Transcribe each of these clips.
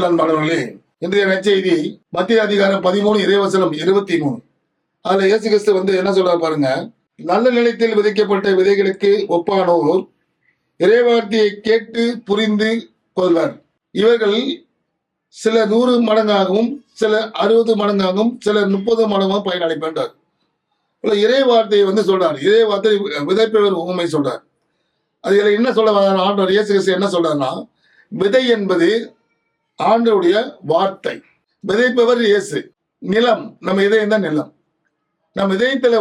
கிறிஸ்துவில் அன்பானவர்களே, இன்றைய நற்செய்தி மத்திய அதிகாரம் 13 இறைவசனம் 23. அதுல இயேசு கிறிஸ்து என்ன சொல்றாரு பாருங்க. நல்ல நிலத்தில் விதைக்கப்பட்ட விதைகளுக்கு ஒப்பானோர் இறைவார்த்தையை கேட்டு புரிந்து கொள்வர். இவர்கள் சிலர் 100 மடங்காகவும் சிலர் 60 மடங்காகவும் சிலர் 30 மடங்காகவும் பயனளிப்பார். இறை வார்த்தையை சொல்றாரு. இறை வார்த்தை விதைப்பவர் உண்மை சொல்றார். அதுல என்ன சொல்ல வர்றாரு ஆண்டவர் இயேசு கிறிஸ்து என்ன சொல்றாருன்னா, விதை என்பது ஆண்டவருடைய வார்த்தை, விதைப்பவர் இயேசு. நிலம் நம்ம இதயம் தான் நிலம். நம்ம இதயத்துல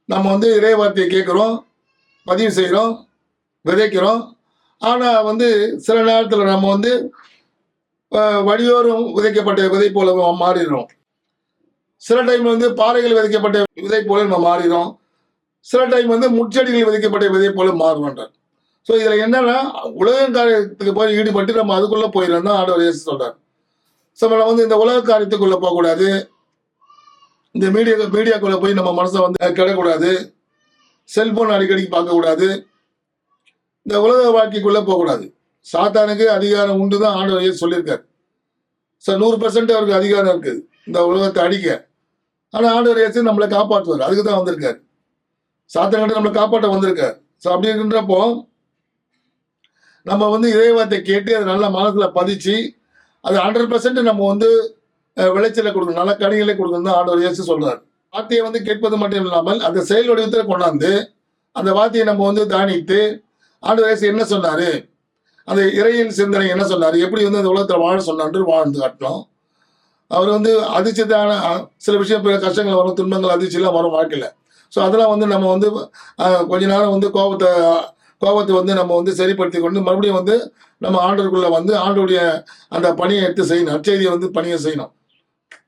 நம்ம இறை வார்த்தையை கேட்கிறோம், பதிவு செய்கிறோம், விதைக்கிறோம். ஆனா சில நேரத்துல நம்ம வழியோரம் விதைக்கப்பட்ட விதை போல மாறிடுறோம். சில டைம் பாறைகள் விதைக்கப்பட்ட விதை போல நம்ம மாறிடும். சில டைம் முச்செடிகள் விதைக்கப்பட்ட விதை போல மாறுவான்றார். ஸோ இதுல என்னன்னா, உலக காரியத்துக்கு போய் ஈடுபட்டு நம்ம அதுக்குள்ள போயிடணும் தான் ஆண்டவர் இயேசு சொல்றார். ஸோ நம்ம இந்த உலக காரியத்துக்குள்ள போகக்கூடாது. இந்த மீடியாக்குள்ள போய் நம்ம மனசை கிடக்கூடாது. செல்போன் அடிக்கடிக்கு பார்க்கக்கூடாது. இந்த உலக வாழ்க்கைக்குள்ள போகக்கூடாது. சாத்தானுக்கு அதிகாரம் உண்டு தான் ஆண்டவர் இயேசு சொல்லியிருக்காரு. ஸோ 100% அவருக்கு அதிகாரம் இருக்குது இந்த உலகத்தை அடிக்க. ஆனால் ஆண்டவர் இயேசு நம்மளை காப்பாற்றுவார். அதுக்கு தான் வந்திருக்காரு. சாத்தான்கிட்ட நம்மளை காப்பாற்ற வந்திருக்காரு. ஸோ அப்படி இருக்கின்றப்போ நம்ம இறைவார்த்தை கேட்டு அதை நல்ல மனசுல பதிச்சு அது 100% நம்ம விளைச்சலை கொடுக்கணும், நல்ல கனிகளை கொடுக்கணும் தான் ஆண்டவர் இயேசு சொல்றாரு. வார்த்தையை கேட்பது மட்டும் இல்லாமல் அந்த செயல் வடிவத்தில் கொண்டாந்து அந்த வார்த்தையை நம்ம தானித்து ஆண்டவர் இயேசு என்ன சொன்னாரு, அந்த இறையில் சிந்தனை என்ன சொன்னாரு, எப்படி அந்த உலகத்தில் வாழ சொன்னான்று வாழ்ந்து காட்டணும். அவர் அதிர்ச்சிதான சில விஷயம், கஷ்டங்கள் வரும், துன்பங்கள், அதிர்ச்சியெல்லாம் வரும் வாழ்க்கையில. ஸோ அதெல்லாம் நம்ம கொஞ்ச நேரம் கோபத்தை நம்ம சரிப்படுத்தி கொண்டு மறுபடியும் நம்ம ஆண்டவருக்குள்ள ஆண்டவருடைய அந்த பணியை எடுத்து செய்யணும். நற்செய்தியை பணியை செய்யணும்.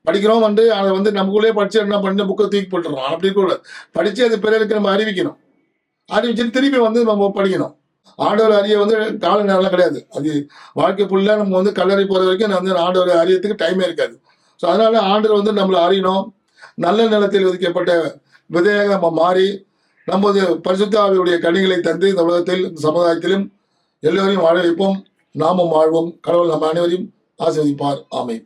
படிக்கிறோம் அதை நமக்குள்ளே படிச்சு என்ன பண்ணி புக்கை தூக்கி போட்டுறோம். அப்படி கூட படிச்சு அது பிறருக்கு நம்ம அறிவிக்கணும். அறிவிச்சுட்டு திருப்பி நம்ம படிக்கணும். ஆண்டவர் அறிய கால நேரம் கிடையாது. அது வாழ்க்கை ஃபுல்லாக நம்ம கல்லறை போகிற வரைக்கும் ஆண்டவர் அறியத்துக்கு டைமே இருக்காது. ஸோ அதனால ஆண்டவர் நம்மளை அறியணும். நல்ல நிலத்தில் விதிக்கப்பட்ட விதையாக நம்ம மாறி நமது பரிசுத்த ஆவியுடைய கனிகளை தந்து இந்த உலகத்தில் இந்த சமுதாயத்திலும் எல்லோரையும் வாழ வைப்போம். நாமும் வாழ்வோம். கடவுள் நம்ம அனைவரையும் ஆசீர்வதிப்பார். ஆமென்.